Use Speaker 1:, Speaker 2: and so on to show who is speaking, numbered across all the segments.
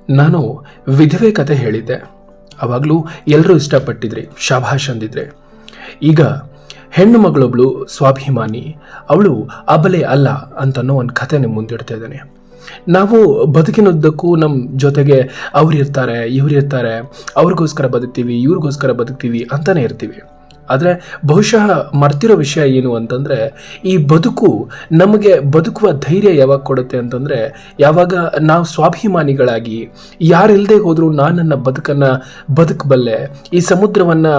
Speaker 1: ನಾನು ವಿಧವೆ ಕತೆ ಹೇಳಿದ್ದೆ. ಅವಾಗಲೂ ಎಲ್ಲರೂ ಇಷ್ಟಪಟ್ಟಿದ್ರಿ, ಶಾಭಾಷ್ ಅಂದಿದ್ರೆ. ಈಗ ಹೆಣ್ಣು ಮಗಳೊಬ್ಳು ಸ್ವಾಭಿಮಾನಿ, ಅವಳು ಅಬಲೆ ಅಲ್ಲ ಅಂತನೋ ಒಂದು ಕತೆ ನಿಮ್ಮ ಮುಂದಿಡ್ತಾ ಇದ್ದಾನೆ. ನಾವು ಬದುಕಿನುದ್ದಕ್ಕೂ ನಮ್ಮ ಜೊತೆಗೆ ಅವ್ರಿರ್ತಾರೆ, ಇವ್ರಿರ್ತಾರೆ, ಅವ್ರಿಗೋಸ್ಕರ ಬದುಕ್ತೀವಿ, ಇವ್ರಿಗೋಸ್ಕರ ಬದುಕ್ತೀವಿ ಅಂತಲೇ ಇರ್ತೀವಿ. ಆದರೆ ಬಹುಶಃ ಮರ್ತಿರೋ ವಿಷಯ ಏನು ಅಂತಂದರೆ, ಈ ಬದುಕು ನಮಗೆ ಬದುಕುವ ಧೈರ್ಯ ಯಾವಾಗ ಕೊಡುತ್ತೆ ಅಂತಂದರೆ, ಯಾವಾಗ ನಾವು ಸ್ವಾಭಿಮಾನಿಗಳಾಗಿ ಯಾರಿಲ್ಲದೆ ಹೋದರೂ ನಾನು ನನ್ನ ಬದುಕನ್ನು ಬದುಕಬಲ್ಲೆ, ಈ ಸಮುದ್ರವನ್ನು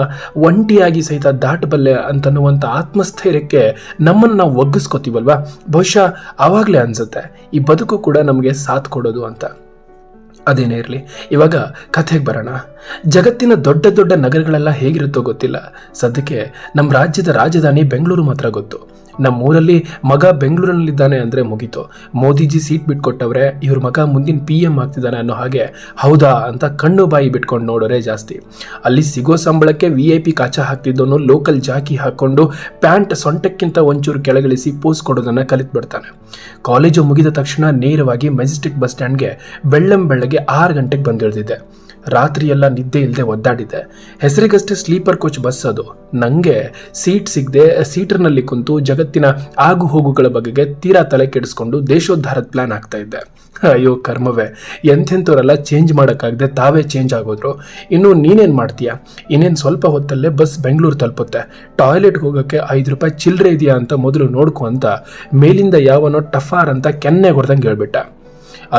Speaker 1: ಒಂಟಿಯಾಗಿ ಸಹಿತ ದಾಟಬಲ್ಲೆ ಅಂತನ್ನುವಂಥ ಆತ್ಮಸ್ಥೈರ್ಯಕ್ಕೆ ನಮ್ಮನ್ನು ನಾವು ಒಗ್ಗಿಸ್ಕೋತೀವಲ್ವ, ಬಹುಶಃ ಆವಾಗಲೇ ಅನಿಸುತ್ತೆ ಈ ಬದುಕು ಕೂಡ ನಮಗೆ ಸಾಥ್ ಕೊಡೋದು ಅಂತ. ಅದೇನೇ ಇರಲಿ, ಇವಾಗ ಕಥೆಗೆ ಬರೋಣ. ಜಗತ್ತಿನ ದೊಡ್ಡ ದೊಡ್ಡ ನಗರಗಳೆಲ್ಲ ಹೇಗಿರುತ್ತೋ ಗೊತ್ತಿಲ್ಲ. ಸದ್ಯಕ್ಕೆ ನಮ್ಮ ರಾಜ್ಯದ ರಾಜಧಾನಿ ಬೆಂಗಳೂರು ಮಾತ್ರ ಗೊತ್ತು. ನಮ್ಮೂರಲ್ಲಿ ಮಗ ಬೆಂಗಳೂರಿನಲ್ಲಿದ್ದಾನೆ ಅಂದರೆ ಮುಗೀತು. ಮೋದಿಜಿ ಸೀಟ್ ಬಿಟ್ಕೊಟ್ಟವ್ರೆ, ಇವ್ರ ಮಗ ಮುಂದಿನ PM ಆಗ್ತಿದ್ದಾನೆ ಅನ್ನೋ ಹಾಗೆ ಹೌದಾ ಅಂತ ಕಣ್ಣು ಬಾಯಿ ಬಿಟ್ಕೊಂಡು ನೋಡೋರೇ ಜಾಸ್ತಿ. ಅಲ್ಲಿ ಸಿಗೋ ಸಂಬಳಕ್ಕೆ VIP ಕಾಚ ಹಾಕ್ತಿದ್ದವನು ಲೋಕಲ್ ಜಾಕಿ ಹಾಕ್ಕೊಂಡು ಪ್ಯಾಂಟ್ ಸೊಂಟಕ್ಕಿಂತ ಒಂಚೂರು ಕೆಳಗಿಳಿಸಿ ಪೋಸ್ ಕೊಡೋದನ್ನು ಕಲಿತ್ಬಿಡ್ತಾನೆ. ಕಾಲೇಜು ಮುಗಿದ ತಕ್ಷಣ ನೇರವಾಗಿ ಮೆಜೆಸ್ಟಿಕ್ ಬಸ್ ಸ್ಟ್ಯಾಂಡ್ಗೆ ಬೆಳ್ಳಂಬೆಳ್ಳಗೆ 6 ಗಂಟೆಗೆ ಬಂದಿಳಿದಿದ್ದೆ. ರಾತ್ರಿ ಎಲ್ಲ ನಿದ್ದೆ ಇಲ್ಲದೆ ಒದ್ದಾಡಿದ್ದೆ. ಹೆಸರಿಗಷ್ಟೇ ಸ್ಲೀಪರ್ ಕೋಚ್ ಬಸ್ ಅದು. ನನಗೆ ಸೀಟ್ ಸಿಗದೆ ಸೀಟರ್ನಲ್ಲಿ ಕುಂತು ಜಗತ್ತಿನ ಆಗು ಹೋಗುಗಳ ಬಗೆಗೆ ತೀರಾ ತಲೆ ಕೆಡಿಸ್ಕೊಂಡು ದೇಶೋದ್ಧಾರದ ಪ್ಲಾನ್ ಆಗ್ತಾ ಇದ್ದೆ. ಅಯ್ಯೋ ಕರ್ಮವೇ, ಎಂಥೆಂಥವರೆಲ್ಲ ಚೇಂಜ್ ಮಾಡೋಕ್ಕಾಗದೆ ತಾವೇ ಚೇಂಜ್ ಆಗೋದ್ರು. ಇನ್ನು ನೀನೇನು ಮಾಡ್ತೀಯಾ? ಇನ್ನೇನು ಸ್ವಲ್ಪ ಹೊತ್ತಲ್ಲೇ ಬಸ್ ಬೆಂಗಳೂರು ತಲುಪುತ್ತೆ. ಟಾಯ್ಲೆಟ್ಗೆ ಹೋಗೋಕ್ಕೆ 5 ರೂಪಾಯಿ ಚಿಲ್ಲರೆ ಇದೆಯಾ ಅಂತ ಮೊದಲು ನೋಡ್ಕೊ ಅಂತ ಮೇಲಿಂದ ಯಾವನೋ ಟಫಾರ್ ಅಂತ ಕೆನ್ನೆ ಹೊಡೆದಂಗೆ ಹೇಳ್ಬಿಟ್ಟ.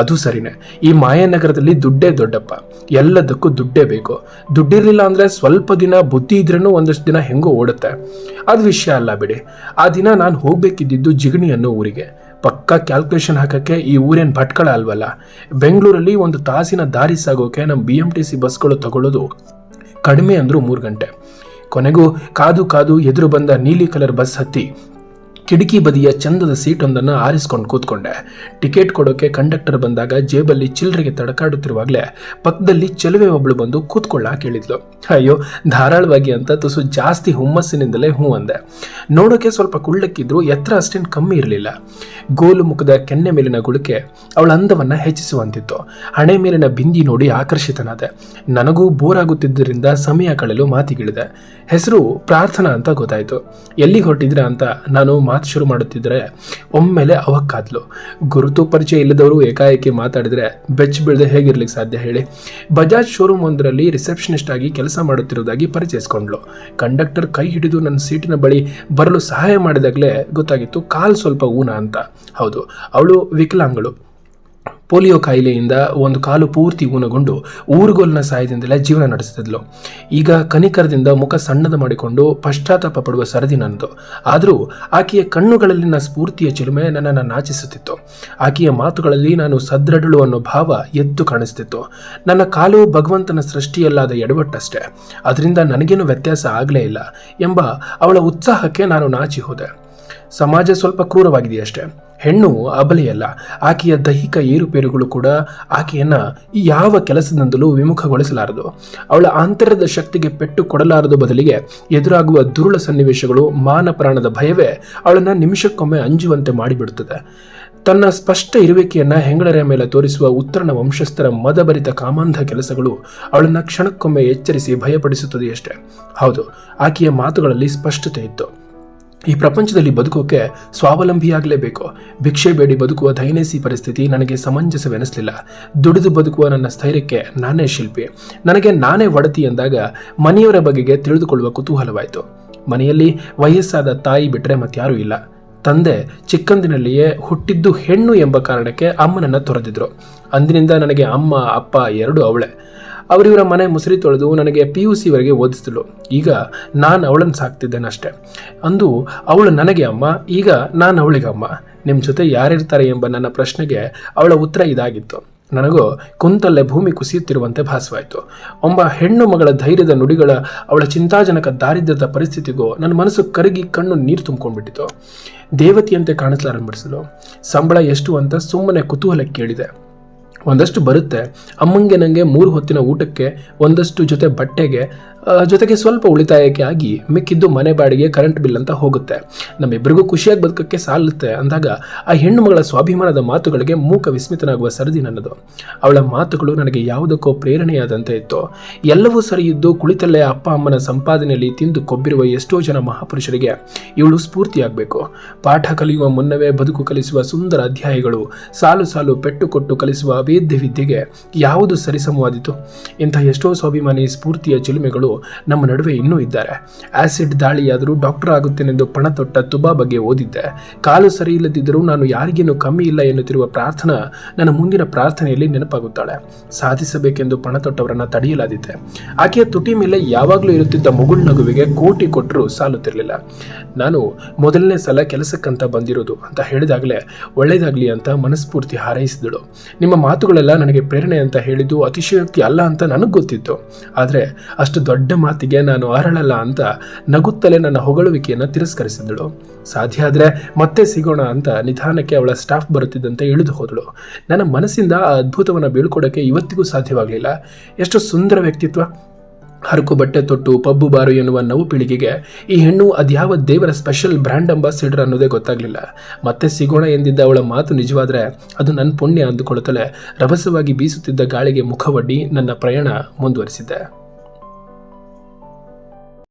Speaker 1: ಅದು ಸರಿನೇ, ಈ ಮಾಯಾನಗರದಲ್ಲಿ ದುಡ್ಡೇ ದೊಡ್ಡಪ್ಪ, ಎಲ್ಲದಕ್ಕೂ ದುಡ್ಡೇ ಬೇಕು. ದುಡ್ಡಿರಲಿಲ್ಲ ಅಂದರೆ ಸ್ವಲ್ಪ ದಿನ ಬುದ್ಧಿ ಇದ್ರೂ ಒಂದಷ್ಟು ದಿನ ಹೆಂಗೋ ಓಡುತ್ತೆ. ಅದು ವಿಷಯ ಅಲ್ಲ ಬಿಡಿ. ಆ ದಿನ ನಾನು ಹೋಗಬೇಕಿದ್ದು ಜಿಗಣಿ ಅನ್ನೋ ಊರಿಗೆ. ಪಕ್ಕಾ ಕ್ಯಾಲ್ಕುಲೇಷನ್ ಹಾಕೋಕ್ಕೆ ಈ ಊರೇನು ಭಟ್ಕಳ ಅಲ್ವಲ್ಲ. ಬೆಂಗಳೂರಲ್ಲಿ 1 ತಾಸಿನ ದಾರಿ ಸಾಗೋಕೆ ನಮ್ಮ BMTC ಬಸ್ಗಳು ತಗೊಳ್ಳೋದು ಕಡಿಮೆ ಅಂದರೂ 3 ಗಂಟೆ. ಕೊನೆಗೂ ಕಾದು ಕಾದು ಎದುರು ಬಂದ ನೀಲಿ ಕಲರ್ ಬಸ್ ಹತ್ತಿ ಕಿಟಕಿ ಬದಿಯ ಚಂದದ ಸೀಟೊಂದನ್ನು ಆರಿಸ್ಕೊಂಡು ಕೂತ್ಕೊಂಡೆ. ಟಿಕೆಟ್ ಕೊಡೋಕೆ ಕಂಡಕ್ಟರ್ ಬಂದಾಗ ಜೇಬಲ್ಲಿ ಚಿಲ್ಲರೆಗೆ ತಡಕಾಡುತ್ತಿರುವಾಗಲೇ ಪಕ್ಕದಲ್ಲಿ ಚೆಲುವೆ ಒಬ್ಳು ಬಂದು ಕೂತ್ಕೊಳ್ಳಾಕೆ ಹೇಳಿದ್ಲು. ಅಯ್ಯೋ ಧಾರಾಳವಾಗಿ ಅಂತ ತುಸು ಜಾಸ್ತಿ ಹುಮ್ಮಸ್ಸಿನಿಂದಲೇ ಹ್ಞೂ ಅಂದೆ. ನೋಡೋಕೆ ಸ್ವಲ್ಪ ಕುಳ್ಳಕ್ಕಿದ್ರು, ಎತ್ತರ ಅಷ್ಟೇನು ಕಮ್ಮಿ ಇರಲಿಲ್ಲ. ಗೋಲು ಮುಖದ ಕೆನ್ನೆ ಮೇಲಿನ ಗುಳಿಕೆ ಅವಳ ಅಂದವನ್ನು ಹೆಚ್ಚಿಸುವಂತಿತ್ತು. ಹಣೆ ಮೇಲಿನ ಬಿಂದಿ ನೋಡಿ ಆಕರ್ಷಿತನಾದೆ. ನನಗೂ ಬೋರ್ ಆಗುತ್ತಿದ್ದರಿಂದ ಸಮಯ ಕಳೆಯಲು ಮಾತಿಗಿಳಿದೆ. ಹೆಸರು ಪ್ರಾರ್ಥನಾ ಅಂತ ಗೊತ್ತಾಯಿತು. ಎಲ್ಲಿಗೆ ಹೊರಟಿದ್ರ ಅಂತ ನಾನು ಮಾತು ಶುರು ಮಾಡುತ್ತಿದ್ದರೆ ಒಮ್ಮೆಲೆ ಅವಕ್ಕಾದ್ಲು. ಗುರುತು ಪರಿಚಯ ಇಲ್ಲದವರು ಏಕಾಏಕಿ ಮಾತಾಡಿದರೆ ಬೆಚ್ಚ ಬೀಳದೆ ಹೇಗಿರ್ಲಿಕ್ಕೆ ಸಾಧ್ಯ ಹೇಳಿ? ಬಜಾಜ್ ಶೋರೂಮ್ ಒಂದರಲ್ಲಿ ರಿಸೆಪ್ಷನಿಸ್ಟ್ ಆಗಿ ಕೆಲಸ ಮಾಡುತ್ತಿರುವುದಾಗಿ ಪರಿಚಯಿಸಿಕೊಂಡ್ಲು. ಕಂಡಕ್ಟರ್ ಕೈ ಹಿಡಿದು ನನ್ನ ಸೀಟಿನ ಬಳಿ ಬರಲು ಸಹಾಯ ಮಾಡಿದಾಗಲೇ ಗೊತ್ತಾಗಿತ್ತು ಕಾಲು ಸ್ವಲ್ಪ ಊನ ಅಂತ. ಹೌದು, ಅವಳು ವಿಕಲಾಂಗಳು. ಪೋಲಿಯೋ ಕಾಯಿಲೆಯಿಂದ ಒಂದು ಕಾಲು ಪೂರ್ತಿ ಊನಗೊಂಡು ಊರುಗೋಲಿನ ಸಹಾಯದಿಂದಲೇ ಜೀವನ ನಡೆಸುತ್ತಿದ್ಲು. ಈಗ ಕನಿಕರದಿಂದ ಮುಖ ಸಣ್ಣದ ಮಾಡಿಕೊಂಡು ಪಶ್ಚಾತ್ತಾಪ ಪಡುವ ಸರದಿ ನನ್ನದು. ಆದರೂ ಆಕೆಯ ಕಣ್ಣುಗಳಲ್ಲಿನ ಸ್ಫೂರ್ತಿಯ ಚಿಲುಮೆ ನನ್ನನ್ನು ನಾಚಿಸುತ್ತಿತ್ತು. ಆಕೆಯ ಮಾತುಗಳಲ್ಲಿ ನಾನು ಸದೃಢಳು ಅನ್ನೋ ಭಾವ ಎದ್ದು ಕಾಣಿಸ್ತಿತ್ತು. ನನ್ನ ಕಾಲು ಭಗವಂತನ ಸೃಷ್ಟಿಯಲ್ಲಾದ ಎಡವಟ್ಟಷ್ಟೇ, ಅದರಿಂದ ನನಗೇನು ವ್ಯತ್ಯಾಸ ಆಗಲೇ ಇಲ್ಲ ಎಂಬ ಅವಳ ಉತ್ಸಾಹಕ್ಕೆ ನಾನು ನಾಚಿ ಹೋದೆ. ಸಮಾಜ ಸ್ವಲ್ಪ ಕ್ರೂರವಾಗಿದೆಯಷ್ಟೇ. ಹೆಣ್ಣು ಅಬಲೆಯಲ್ಲ. ಆಕೆಯ ದೈಹಿಕ ಏರುಪೇರುಗಳು ಕೂಡ ಆಕೆಯನ್ನು ಯಾವ ಕೆಲಸದಿಂದಲೂ ವಿಮುಖಗೊಳಿಸಲಾರದು. ಅವಳ ಆಂತರ್ಯದ ಶಕ್ತಿಗೆ ಪೆಟ್ಟು ಕೊಡಲಾರದು. ಬದಲಿಗೆ ಎದುರಾಗುವ ದುರುಳ ಸನ್ನಿವೇಶಗಳು, ಮಾನ ಪ್ರಾಣದ ಭಯವೇ ಅವಳನ್ನು ನಿಮಿಷಕ್ಕೊಮ್ಮೆ ಅಂಜುವಂತೆ ಮಾಡಿಬಿಡುತ್ತದೆ. ತನ್ನ ಸ್ಪಷ್ಟ ಇರುವಿಕೆಯನ್ನು ಹೆಂಗಳರೆಯ ಮೇಲೆ ತೋರಿಸುವ ಉತ್ತರನ ವಂಶಸ್ಥರ ಮದಭರಿತ ಕಾಮಾಂಧ ಕೆಲಸಗಳು ಅವಳನ್ನು ಕ್ಷಣಕ್ಕೊಮ್ಮೆ ಎಚ್ಚರಿಸಿ ಭಯಪಡಿಸುತ್ತದೆಯಷ್ಟೇ. ಹೌದು, ಆಕೆಯ ಮಾತುಗಳಲ್ಲಿ ಸ್ಪಷ್ಟತೆ ಇತ್ತು. ಈ ಪ್ರಪಂಚದಲ್ಲಿ ಬದುಕೋಕೆ ಸ್ವಾವಲಂಬಿಯಾಗಲೇಬೇಕು. ಭಿಕ್ಷೆ ಬೇಡಿ ಬದುಕುವ ದೈನೇಸಿ ಪರಿಸ್ಥಿತಿ ನನಗೆ ಸಮಂಜಸವೆನಿಸಲಿಲ್ಲ. ದುಡಿದು ಬದುಕುವ ನನ್ನ ಸ್ಥೈರ್ಯಕ್ಕೆ ನಾನೇ ಶಿಲ್ಪಿ, ನನಗೆ ನಾನೇ ಒಡತಿ ಎಂದಾಗ ಮನೆಯವರ ಬಗೆಗೆ ತಿಳಿದುಕೊಳ್ಳುವ ಕುತೂಹಲವಾಯಿತು. ಮನೆಯಲ್ಲಿ ವಯಸ್ಸಾದ ತಾಯಿ ಬಿಟ್ಟರೆ ಮತ್ತಾರೂ ಇಲ್ಲ. ತಂದೆ ಚಿಕ್ಕಂದಿನಲ್ಲಿಯೇ ಹುಟ್ಟಿದ್ದು ಹೆಣ್ಣು ಎಂಬ ಕಾರಣಕ್ಕೆ ಅಮ್ಮನನ್ನು ತೊರೆದಿದ್ರು. ಅಂದಿನಿಂದ ನನಗೆ ಅಮ್ಮ ಅಪ್ಪ ಎರಡೂ ಅವಳೇ. ಅವರಿವರ ಮನೆ ಮುಸುರಿ ತೊಳೆದು ನನಗೆ PUCವರೆಗೆ ಓದಿಸಿದಳು. ಈಗ ನಾನು ಅವಳನ್ನು ಸಾಕ್ತಿದ್ದೇನಷ್ಟೆ. ಅಂದು ಅವಳು ನನಗೆ ಅಮ್ಮ, ಈಗ ನಾನು ಅವಳಿಗೆ ಅಮ್ಮ. ನಿಮ್ಮ ಜೊತೆ ಯಾರಿರ್ತಾರೆ ಎಂಬ ನನ್ನ ಪ್ರಶ್ನೆಗೆ ಅವಳ ಉತ್ತರ ಇದಾಗಿತ್ತು. ನನಗೂ ಕುಂತಲ್ಲೇ ಭೂಮಿ ಕುಸಿಯುತ್ತಿರುವಂತೆ ಭಾಸವಾಯಿತು. ಒಬ್ಬ ಹೆಣ್ಣು ಮಗಳ ಧೈರ್ಯದ ನುಡಿಗಳ ಅವಳ ಚಿಂತಾಜನಕ ದಾರಿದ್ರ್ಯದ ಪರಿಸ್ಥಿತಿಗೂ ನನ್ನ ಮನಸ್ಸು ಕರಗಿ ಕಣ್ಣು ನೀರು ತುಂಬಿಕೊಂಡಿತ್ತು. ದೇವತೆಯಂತೆ ಕಾಣಿಸಲಾರಂಭಿಸಲು ಸಂಬಳ ಎಷ್ಟು ಅಂತ ಸುಮ್ಮನೆ ಕುತೂಹಲ ಕೇಳಿದೆ. ಒಂದಷ್ಟು ಬರುತ್ತೆ. ಅಮ್ಮಂಗೆ ನನಗೆ 3 ಹೊತ್ತಿನ ಊಟಕ್ಕೆ, ಒಂದಷ್ಟು ಜೊತೆ ಬಟ್ಟೆಗೆ, ಜೊತೆಗೆ ಸ್ವಲ್ಪ ಉಳಿತಾಯಕ್ಕೆ ಆಗಿ ಮಿಕ್ಕಿದ್ದು ಮನೆ ಬಾಡಿಗೆ, ಕರೆಂಟ್ ಬಿಲ್ ಅಂತ ಹೋಗುತ್ತೆ. ನಮ್ಮಿಬ್ಬರಿಗೂ ಖುಷಿಯಾಗಿ ಬದುಕಕ್ಕೆ ಸಾಲುತ್ತೆ ಅಂದಾಗ ಆ ಹೆಣ್ಣು ಮಗಳ ಸ್ವಾಭಿಮಾನದ ಮಾತುಗಳಿಗೆ ಮೂಕ ವಿಸ್ಮಿತನಾಗುವ ಸರದಿ ನನ್ನದು. ಅವಳ ಮಾತುಗಳು ನನಗೆ ಯಾವುದಕ್ಕೋ ಪ್ರೇರಣೆಯಾದಂತೆ ಇತ್ತು. ಎಲ್ಲವೂ ಸರಿ ಇದ್ದು ಕುಳಿತಲ್ಲೇ ಅಪ್ಪ ಅಮ್ಮನ ಸಂಪಾದನೆಯಲ್ಲಿ ತಿಂದು ಕೊಬ್ಬಿರುವ ಎಷ್ಟೋ ಜನ ಮಹಾಪುರುಷರಿಗೆ ಇವಳು ಸ್ಫೂರ್ತಿಯಾಗಬೇಕು. ಪಾಠ ಕಲಿಯುವ ಮುನ್ನವೇ ಬದುಕು ಕಲಿಸುವ ಸುಂದರ ಅಧ್ಯಾಯಗಳು, ಸಾಲು ಸಾಲು ಪೆಟ್ಟು ಕೊಟ್ಟು ಕಲಿಸುವ ಅವೇದ್ಯ ವಿದ್ಯೆಗೆ ಯಾವುದು ಸರಿಸಮವಾದಿತು? ಇಂಥ ಎಷ್ಟೋ ಸ್ವಾಭಿಮಾನಿ ಸ್ಫೂರ್ತಿಯ ಚಿಲುಮೆಗಳು ನಮ್ಮ ನಡುವೆ ಇನ್ನೂ ಇದ್ದಾರೆ. ಆಸಿಡ್ ದಾಳಿಯಾದರೂ ಡಾಕ್ಟರ್ ಆಗುತ್ತೇನೆಂದು ಪಣ ತೊಟ್ಟ ತುಬಾ ಬಗ್ಗೆ ಓದಿದ್ದೆ. ಕಾಲು ಸರಿ ಇಲ್ಲದಿದ್ದರೂ ನಾನು ಯಾರಿಗೇನು ಕಮ್ಮಿ ಇಲ್ಲ ಎನ್ನುತ್ತಿರುವ ಪ್ರಾರ್ಥನಾ ನನ್ನ ಮುಂದಿನ ಪ್ರಾರ್ಥನೆಯಲ್ಲಿ ನೆನಪಾಗುತ್ತಾಳೆ. ಸಾಧಿಸಬೇಕೆಂದು ಪಣ ತೊಟ್ಟವರನ್ನು ತಡೆಯಲಾದಿದ್ದೆ. ಆಕೆಯ ತುಟಿ ಮೇಲೆ ಯಾವಾಗಲೂ ಇರುತ್ತಿದ್ದ ಮುಗುಳ್ನಗುವಿಗೆ ಕೋಟಿ ಕೊಟ್ಟರೂ ಸಾಲುತ್ತಿರಲಿಲ್ಲ. ನಾನು ಮೊದಲನೇ ಸಲ ಕೆಲಸಕ್ಕಂತ ಬಂದಿರೋದು ಅಂತ ಹೇಳಿದಾಗಲೇ ಒಳ್ಳೆಯದಾಗಲಿ ಅಂತ ಮನಸ್ಫೂರ್ತಿ ಹಾರೈಸಿದಳು. ನಿಮ್ಮ ಮಾತುಗಳೆಲ್ಲ ನನಗೆ ಪ್ರೇರಣೆ ಅಂತ ಹೇಳಿದ್ದು ಅತಿಶಯೋಕ್ತಿ ಅಲ್ಲ ಅಂತ ನನಗೆ ಗೊತ್ತಿತ್ತು. ಆದರೆ ಅಷ್ಟು ದೊಡ್ಡ ಮಾತಿಗೆ ನಾನು ಅರಳಲ್ಲ ಅಂತ ನಗುತ್ತಲೇ ನನ್ನ ಹೊಗಳುವಿಕೆಯನ್ನು ತಿರಸ್ಕರಿಸಿದಳು. ಸಾಧ್ಯ ಆದರೆ ಮತ್ತೆ ಸಿಗೋಣ ಅಂತ ನಿಧಾನಕ್ಕೆ ಅವಳ ಸ್ಟಾಫ್ ಬರುತ್ತಿದ್ದಂತೆ ಇಳಿದು ಹೋದಳು. ನನ್ನ ಮನಸ್ಸಿಂದ ಆ ಅದ್ಭುತವನ್ನು ಬೀಳ್ಕೊಡೋಕ್ಕೆ ಇವತ್ತಿಗೂ ಸಾಧ್ಯವಾಗಲಿಲ್ಲ. ಎಷ್ಟು ಸುಂದರ ವ್ಯಕ್ತಿತ್ವ! ಹರಕು ಬಟ್ಟೆ ತೊಟ್ಟು ಪಬ್ಬು ಬಾರು ಎನ್ನುವ ನವು ಪೀಳಿಗೆಗೆ ಈ ಹೆಣ್ಣು ಅದ್ಯಾವ ದೇವರ ಸ್ಪೆಷಲ್ ಬ್ರ್ಯಾಂಡ್ ಅಂಬಾಸಿಡರ್ ಅನ್ನೋದೇ ಗೊತ್ತಾಗಲಿಲ್ಲ. ಮತ್ತೆ ಸಿಗೋಣ ಎಂದಿದ್ದ ಅವಳ ಮಾತು ನಿಜವಾದರೆ ಅದು ನನ್ನ ಪುಣ್ಯ ಅಂದುಕೊಳ್ಳುತ್ತಲೇ ರಭಸವಾಗಿ ಬೀಸುತ್ತಿದ್ದ ಗಾಳಿಗೆ ಮುಖವಡ್ಡಿ ನನ್ನ ಪ್ರಯಾಣ ಮುಂದುವರಿಸಿದ್ದೆ.